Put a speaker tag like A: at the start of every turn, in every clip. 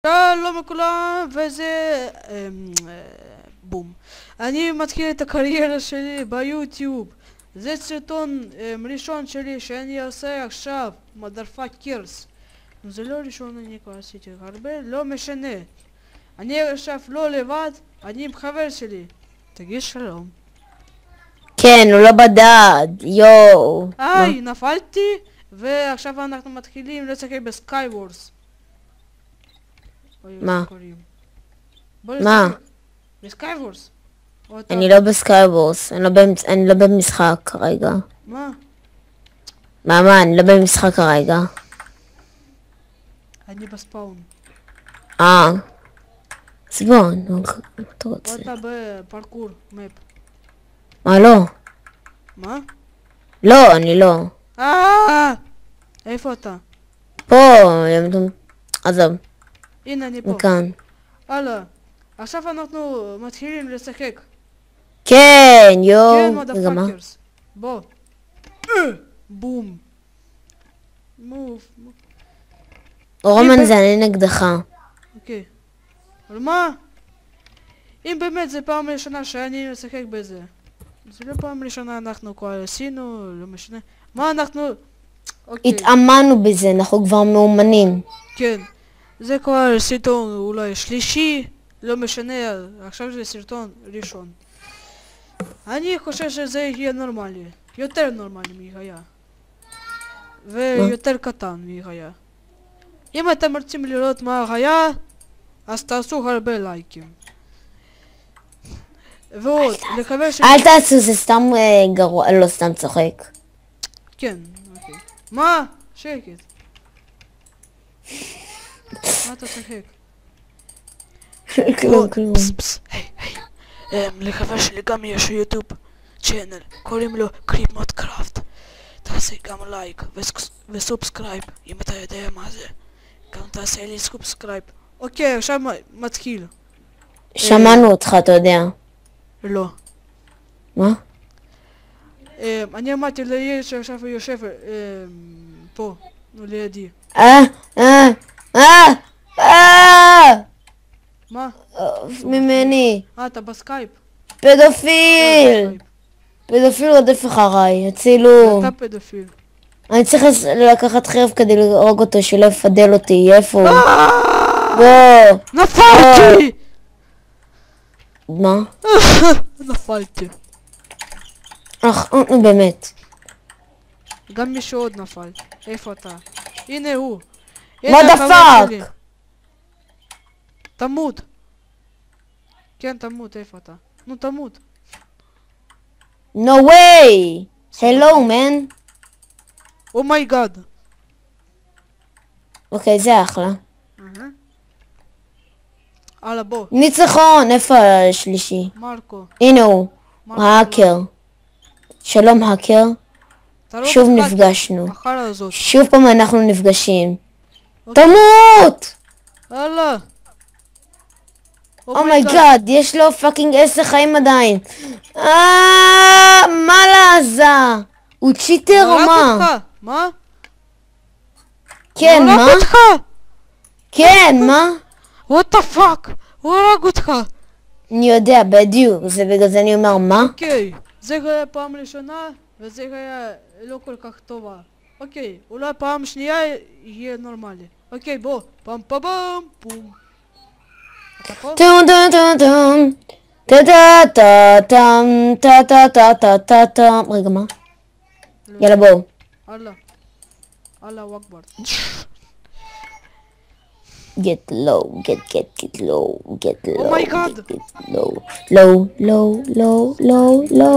A: שלום לכולם, וזה בום. אני מתחיל את הקריירה שלי ביוטיוב. זה סרטון ראשון שלי שאני עושה עכשיו, motherfuckers. זה לא ראשון, אני כבר עשיתי הרבה, לא משנה. אני עכשיו לא לבד, אני עם חבר שלי. תגיד שלום.
B: כן, הוא לא בדד, יואו.
A: היי, נפלתי, ועכשיו אנחנו מתחילים לשחק בסקייוורס.
B: מה?
A: מה? בסקייוורס.
B: אני לא בסקייוורס, אני לא במשחק כרגע.
A: מה?
B: מה, אני לא במשחק כרגע.
A: אני בספאון.
B: אז בוא, מה אתה רוצה?
A: אתה בפרקור, מפ.
B: מה לא?
A: מה?
B: לא, אני לא.
A: איפה אתה?
B: פה, עזוב.
A: הנה אני פה.
B: מכאן.
A: הלאה. עכשיו אנחנו מתחילים לשחק.
B: כן, יואו.
A: כן, מודפאקרס. בוא. בום. מוב.
B: רומן זה אני נגדך.
A: אוקיי. אבל מה? אם באמת זה פעם ראשונה שאני משחק בזה. זה לא פעם ראשונה, אנחנו כבר עשינו, לא משנה. מה אנחנו... אוקיי.
B: התאמנו בזה, אנחנו כבר מאומנים.
A: כן. זה כבר סרטון אולי שלישי, לא משנה, עכשיו זה סרטון ראשון. אני חושב שזה יהיה נורמלי, יותר נורמלי מהיה. ויותר קטן מהיה. אם אתם רוצים לראות מה היה, אז תעשו הרבה לייקים. ועוד, לקווה ש...
B: אל תעשו, זה סתם גרוע, לא סתם צוחק.
A: כן, אוקיי. מה? שקט. מה אתה צוחק?
B: כלום.
A: לחבר שלי גם יש יוטיוב צ'אנל, קוראים לו קריפמוד קראפט. תעשה גם לייק וסובסקרייב, אם אתה יודע מה זה. גם תעשה לי סובסקרייב. אוקיי, עכשיו מתחיל.
B: שמענו אותך, אתה יודע.
A: לא.
B: מה?
A: אני אמרתי ליאיר שעכשיו הוא יושב פה, לידי. מה?
B: ממני.
A: אתה בסקייפ?
B: פדופיל! פדופיל רודף אחריי, הצילו.
A: אתה פדופיל.
B: אני צריך לקחת חרב כדי להרוג אותו, שלא יפדל אותי, איפה הוא? בוא!
A: נפלתי!
B: מה?
A: נפלתי.
B: נו באמת.
A: גם מישהו עוד נפל. איפה אתה? הנה הוא.
B: מה דפק?
A: תמות. כן, תמות, איפה אתה? נו, תמות.
B: No way! Hello, man.
A: אומייגאד.
B: אוקיי, זה אחלה.
A: הלאה, בוא.
B: ניצחון, איפה השלישי?
A: מרקו.
B: הנה הוא, האקר. שלום האקר. שוב נפגשנו. שוב פעם אנחנו נפגשים. תמות!
A: הלאה.
B: אומייגאד, יש לו פאקינג 10 חיים עדיין. מה לעזה? הוא צ'יטר או מה?
A: מה?
B: כן, מה? כן, מה?
A: What the fuck? הוא הרג אותך.
B: אני יודע, בדיוק, זה בגלל זה אני אומר מה?
A: אוקיי, זה היה פעם ראשונה, וזה היה לא כל כך טובה. אוקיי, אולי פעם שנייה יהיה נורמלי. אוקיי, בוא. פם פם פם פום. אתה פה?
B: טום טום טום טום טה טה טה טם טה טה טה טה טה טם. רגע, מה? יאללה בואו.
A: אללה. אללה וואכבר.
B: Get low, get low, get low.
A: Oh my god!
B: Get low, low, low, low, low, low,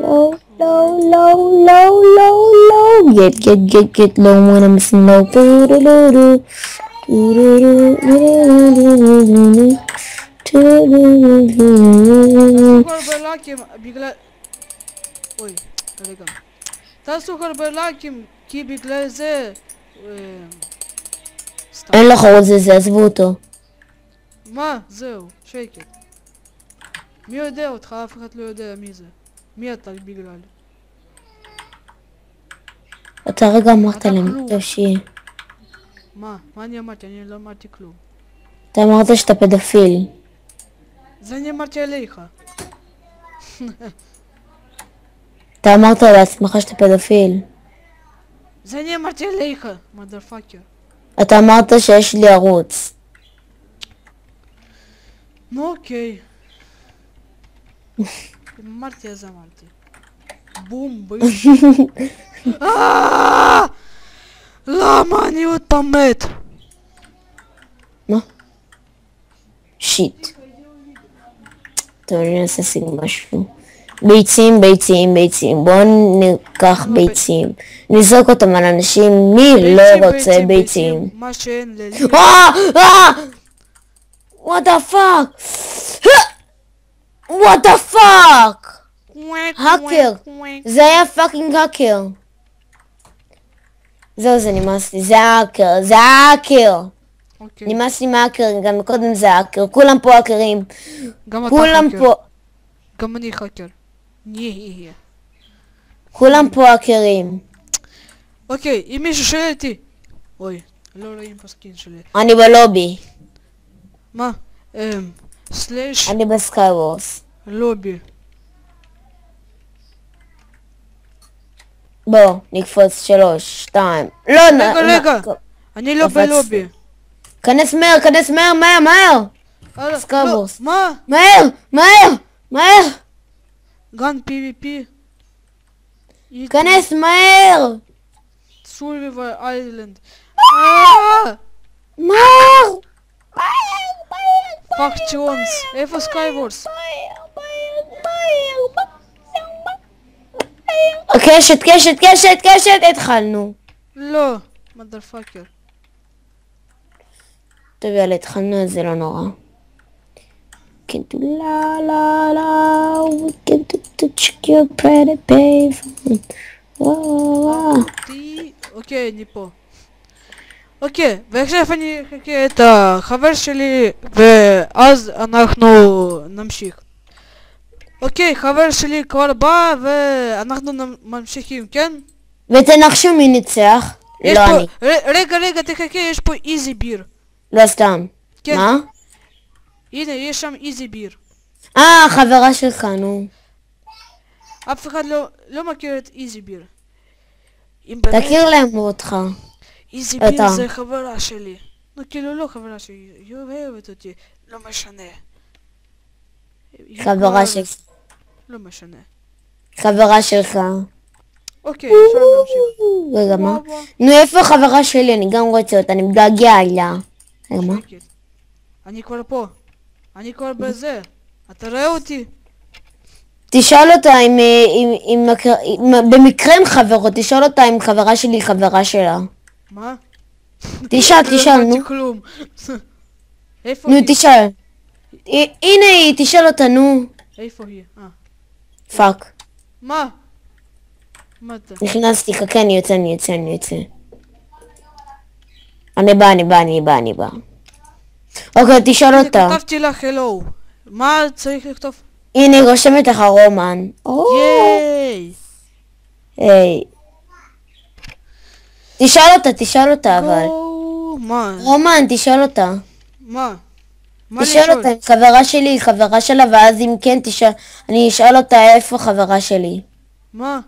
B: low, low, low, low, low, low. Get low when I'm missing low.
A: תעשו הרבה לייקים בגלל... אוי, רגע. תעשו הרבה לייקים כי בגלל זה...
B: אין לך עוד זה, עזבו אותו.
A: מה? זהו, שקט. מי יודע אותך? אף אחד לא יודע מי זה. מי אתה בגלל?
B: אתה רגע אמרת להם, טוב שיהיה.
A: מה? מה אני אמרתי? אני לא אמרתי כלום.
B: אתה אמרת שאתה פדופיל.
A: זה אני אמרתי עליך.
B: אתה אמרת לעצמך שאתה פדופיל.
A: זה אני אמרתי עליך, מודרפאקר.
B: אתה אמרת שיש לי ערוץ.
A: נו אוקיי. אמרתי אז אמרתי. בום ביש. למה אני עוד פעם מת?
B: מה? שיט. טוב, אני אנסה להשיג משהו. ביצים, ביצים, ביצים. בואו ניקח ביצים. נזרוק אותם על אנשים. מי לא רוצה ביצים?
A: מה שאין לי.
B: What the fuck? What the fuck? האקר. זה היה פאקינג האקר. זהו, זה נמאס לי. זה האקר. זה האקר. נמאס לי מהאקר. גם קודם זה האקר. כולם פה האקרים.
A: גם אתה
B: כולם
A: האקר.
B: פה.
A: גם אני האקר. נהיה.
B: כולם פה האקרים.
A: אוקיי, אם מישהו שואל אותי. אוי, לא רואים פה סקין שלי.
B: אני בלובי.
A: מה? סלאש
B: אני בסקייוורס.
A: לובי.
B: בוא, נקפוץ 3, 2. לא,
A: רגע. אני לא בלובי.
B: כנס מהר, כנס מהר, מהר, מהר. סקייוורס.
A: מה?
B: מהר, מהר, מהר.
A: גן PvP.
B: כנס מהר.
A: סורוויבר איילנד.
B: מהר.
A: פאק צ'ונס. איפה סקייוורס?
B: קשת, קשת, קשת, קשת, התחלנו.
A: לא, מודרפאקר.
B: טוב יאללה, התחלנו את זה, לא נורא. can do la la la, we can do touch your pretty baby.
A: אוקיי, אני פה. אוקיי, ועכשיו אני אחכה את החבר שלי ואז אנחנו נמשיך. אוקיי, חבר שלי כבר בא ואנחנו ממשיכים, כן?
B: ותנחשו מי ניצח? לא אני.
A: רגע, תחכה, יש פה איזי ביר.
B: לא סתם.
A: כן.
B: מה?
A: הנה, יש שם איזי ביר.
B: חברה שלך, נו.
A: אף אחד לא מכיר את איזי ביר.
B: תכיר להם אותך.
A: איזי ביר זה חברה שלי. נו, כאילו לא חברה שלי, היא אוהבת אותי. לא משנה.
B: חברה שלך.
A: לא משנה.
B: חברה שלך.
A: אוקיי, אפשר להמשיך.
B: רגע, מה? נו, איפה חברה שלי? אני גם רוצה אותה, אני מתגעגע אליה. רגע, מה?
A: אני כבר פה. אני כבר בזה. אתה רואה אותי?
B: תשאל אותה אם במקרה הם חברות, תשאל אותה אם חברה שלי היא חברה שלה.
A: מה?
B: תשאל, נו.
A: כלום. איפה
B: נו,
A: היא?
B: תשאל. הנה היא, תשאל אותה, נו.
A: איפה היא?
B: פאק.
A: מה? מה אתה?
B: נכנסתי, חכה, אני יוצא. אני בא. אוקיי, תשאל אותה.
A: כתבתי לך הלו. מה צריך לכתוב?
B: הנה, היא רושמת לך רומן.
A: ייי!
B: היי. תשאל אותה אבל.
A: מה?
B: רומן, תשאל אותה.
A: מה?
B: תשאל אותה אם חברה שלי היא חברה שלה, ואז אם כן אני אשאל אותה איפה חברה שלי.
A: מה?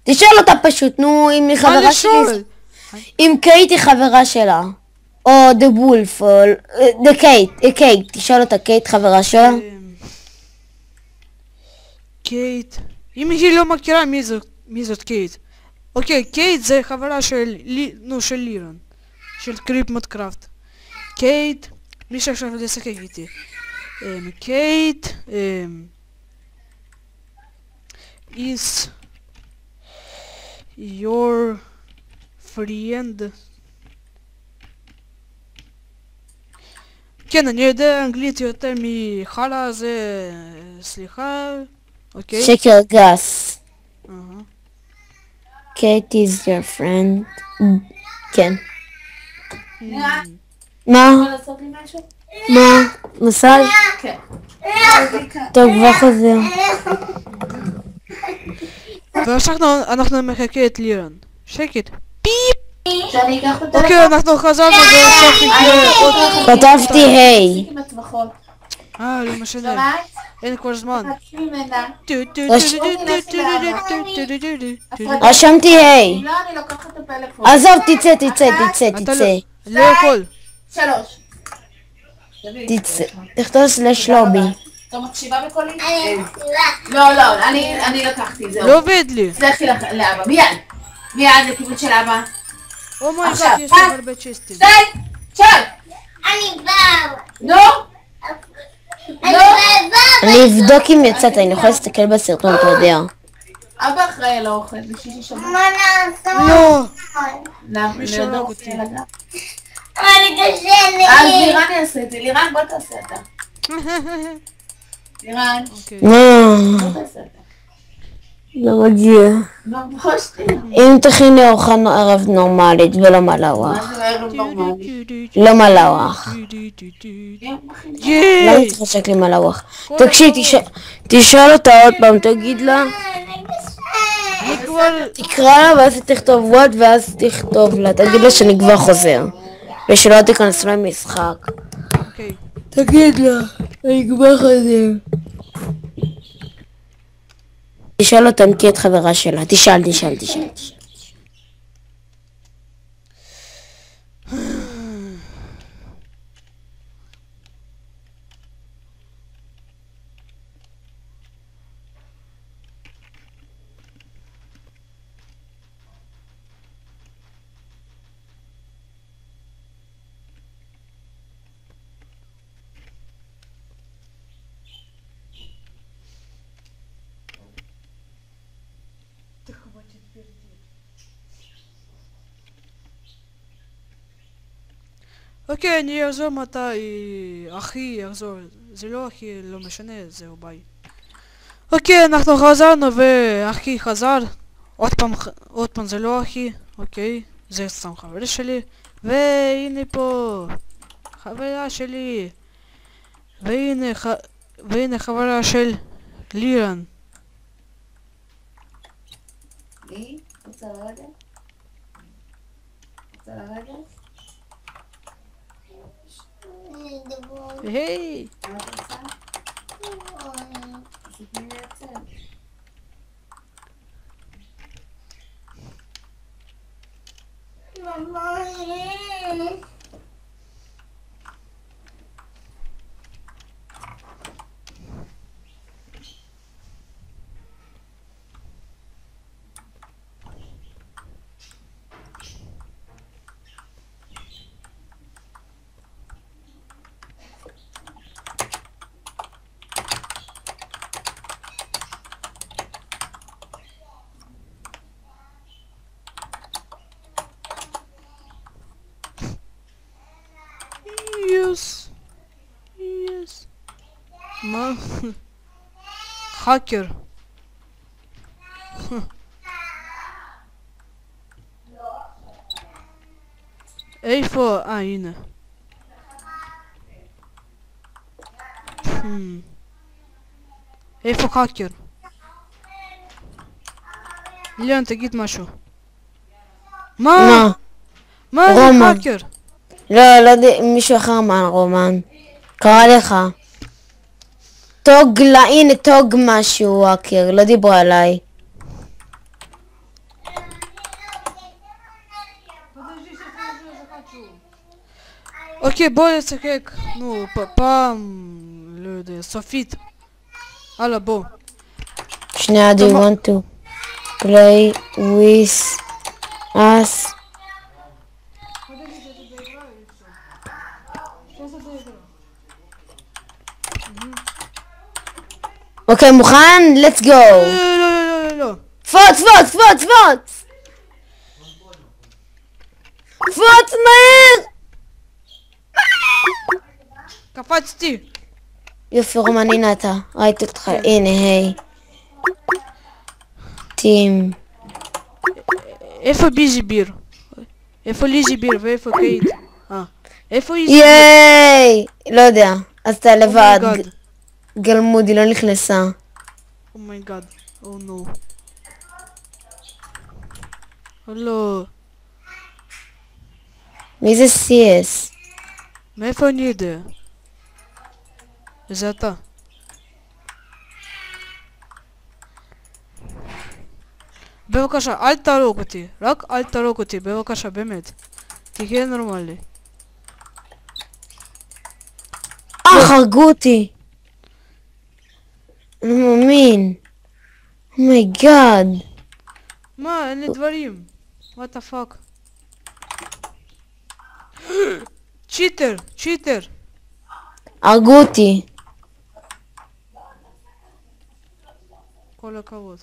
B: תשאל אותה פשוט, נו, אם היא חברה שלי. אם קייט היא חברה שלה. או דה וולף, או דה קייט, תשאל אותה, קייט חברה שלה?
A: קייט. אם היא לא מכירה מי זאת קייט. אוקיי, קייט זה חברה של לירון. של קריפ מודקראפט. קייט, מי שעכשיו לשחק איתי. קייט, is your friend. כן, אני יודע אנגלית יותר מחלה, זה... סליחה, אוקיי.
B: שקר גס. קייט is your friend. כן. מה? מה? מסאז'? כן. טוב, כבר חוזר.
A: ועכשיו אנחנו מחכה את לירון. שקט. פיפ!
C: שאני אקח את הטלפון.
A: אוקיי, אנחנו חזרנו ועכשיו תקרא עוד...
B: כתבתי היי.
C: עם הצווחות.
A: לא משנה.
C: שומעת?
A: אין כבר זמן.
C: תחכי ממנה.
B: רשמתי היי.
C: אם לא, אני לוקחת את הפלאפון.
B: עזוב, תצא, תצא, תצא,
A: אתה
B: תצא.
A: לא יכול.
C: 3.
B: תצא. תכתוב סלש לובי.
C: אתה מקשיבה בקולי? לא, אני לקחתי, זהו.
A: לא עובד לי.
C: הצלחתי לאבא, מיד. מיד לכיוון של אבא.
A: אומייגאד,
C: עכשיו,
A: יש לי הרבה צ'יסטים.
C: שי!
D: אני בא.
C: נו!
B: אני אבדוק אם יצאת, אני יכולה להסתכל בסרטון, אתה יודע.
C: אבא אחראי על האוכל, בשישי שבת.
D: מה נעשה?
A: לא.
C: מי
A: שהרג אותי.
D: אבל קשה לי.
C: אז לירן יעשה את זה, לירן בוא תעשה אתה. לירן,
A: אוקיי.
C: בוא תעשה אתה.
B: לא מגיע.
C: לא, בוא שתהיה.
B: אם תכיני ארוחת ערב נורמלית ולא מלאווח.
C: מה זה ערב נורמלי?
B: לא מלאווח.
A: ייי!
B: למה תחשק לי מלאווח? תקשיב, תשאל אותה עוד פעם, תגיד לה.
A: אני כבר...
B: תקרא לה ואז תכתוב וואט ואז תכתוב לה, תגיד לה שאני כבר חוזר. ושלא תיכנס למשחק.
A: אוקיי.
B: תגיד לה, אני כבר חוזר. תשאל אותה אם כי את חברה שלה, תשאל.
A: אוקיי, אני אחזור מתי אחי יחזור. זה לא אחי, לא משנה, זהו ביי. אוקיי, אנחנו חזרנו ואחי חזר. עוד פעם זה לא אחי, אוקיי, זה סתם חבר שלי. והנה פה חברה שלי. והנה חברה של לירן.
C: לי? רוצה לרגע? רוצה לרגע?
A: היי!
C: מה את רוצה? אז תתני לי לצאת.
A: Yes. מה? האקר. איפה? הנה. איפה האקר? ליאן, תגיד משהו. מה? מה זה
B: רומן.
A: האקר?
B: לא יודע, מישהו אחר אמר רומן. קרא לך. הנה תוג משהו, וואקר, לא דיברו עליי.
A: אוקיי, בוא נשחק. נו, פעם, לא יודע, סופית. הלאה, בוא.
B: שנייה, do you want to play with us? אוקיי, מוכן? let's go.
A: לא.
B: פוץ מהר!
A: קפצתי.
B: יופי רומן, הנה אתה, ראיתי אותך, הנה היי. טים.
A: איפה ביזי ביר? איפה ליזי ביר ואיפה קייט? איפה איזי?
B: ייי! לא יודע, אז אתה לבד.
A: אומייגאד.
B: גלמודי לא נכנסה.
A: אומייגאד. או נו. לא.
B: מי זה CS?
A: מאיפה אני יודע? זה אתה. בבקשה, אל תהרוג אותי. רק אל תהרוג אותי, בבקשה, באמת. תהיה נורמלי.
B: הרגו אותי. אני לא מאמין. אומייגאד.
A: מה? אין לי דברים. what the fuck? צ'יטר! צ'יטר!
B: הרגו אותי.
A: כל הכבוד.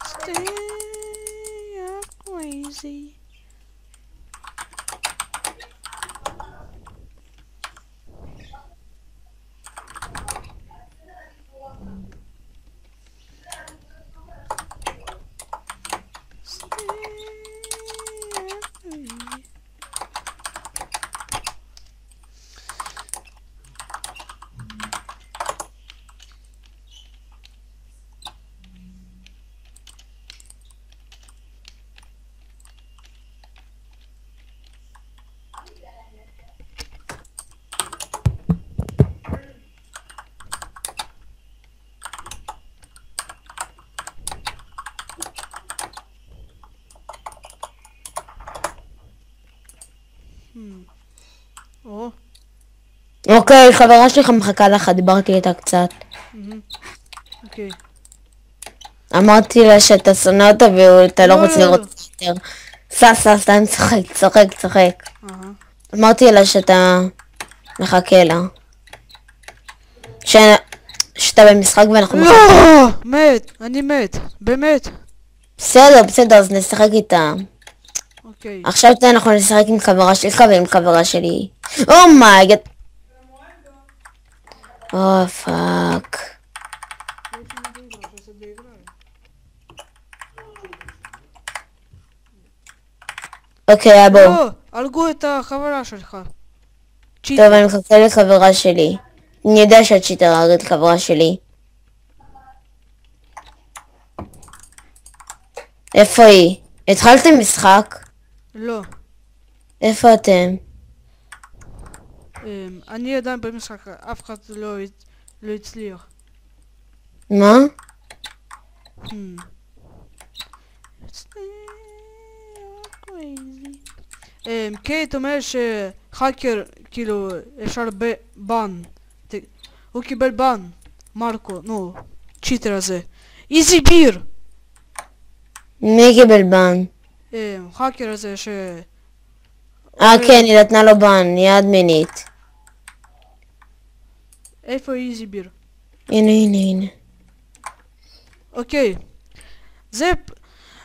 A: Stay up crazy. או,
B: אוקיי, חברה שלך מחכה לך, דיברתי איתה קצת.
A: אוקיי.
B: אמרתי לה שאתה שונא אותה ואתה לא
A: לא,
B: רוצה
A: לא,
B: לראות יותר. סתם צוחק. אמרתי לה שאתה מחכה לה. שאתה במשחק ואנחנו
A: לא! מת! אני מת! באמת!
B: בסדר, אז נשחק איתה.
A: אוקיי.
B: עכשיו אנחנו נשחק עם חברה שלך ועם חברה שלי. אומייגאד. פאק. אוקיי, אבו.
A: לא! הרגו את החברה שלך.
B: טוב, אני מחכה לחברה שלי. אני יודע שאת צ'יטר הרגת חברה שלי. איפה היא? התחלתם משחק?
A: לא.
B: איפה אתם?
A: אני עדיין במשחק, אף אחד לא הצליח.
B: מה?
A: קייט אומר שחאקר, כאילו, אפשר בן. הוא קיבל בן. מרקו, נו, צ'יטר הזה. איזי ביר!
B: מי קיבל בן?
A: חאקר הזה ש...
B: כן, היא נתנה לו בן, יד מינית.
A: איפה איזי ביר?
B: הנה.
A: אוקיי. זה...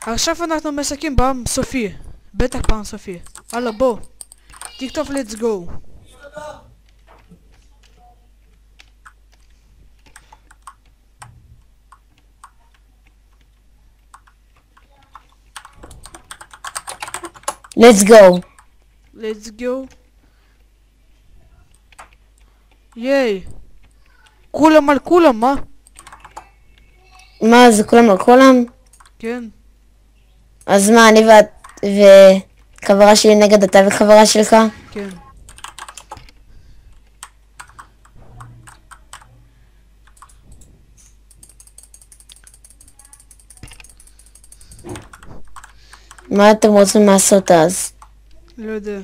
A: עכשיו אנחנו משחקים פעם סופי. בטח פעם סופי. הלאה, בוא. תכתוב let's go.
B: let's go.
A: let's go. ייי. כולם על כולם, מה?
B: מה, זה כולם על כולם?
A: כן.
B: אז מה, אני וחברה שלי נגד אתה וחברה שלך?
A: כן.
B: מה אתם רוצים לעשות אז?
A: לא יודע.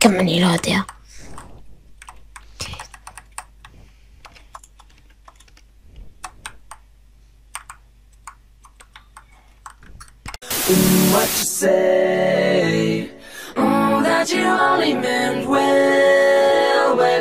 B: גם אני לא יודע.
E: What you say? Oh, that you only meant well.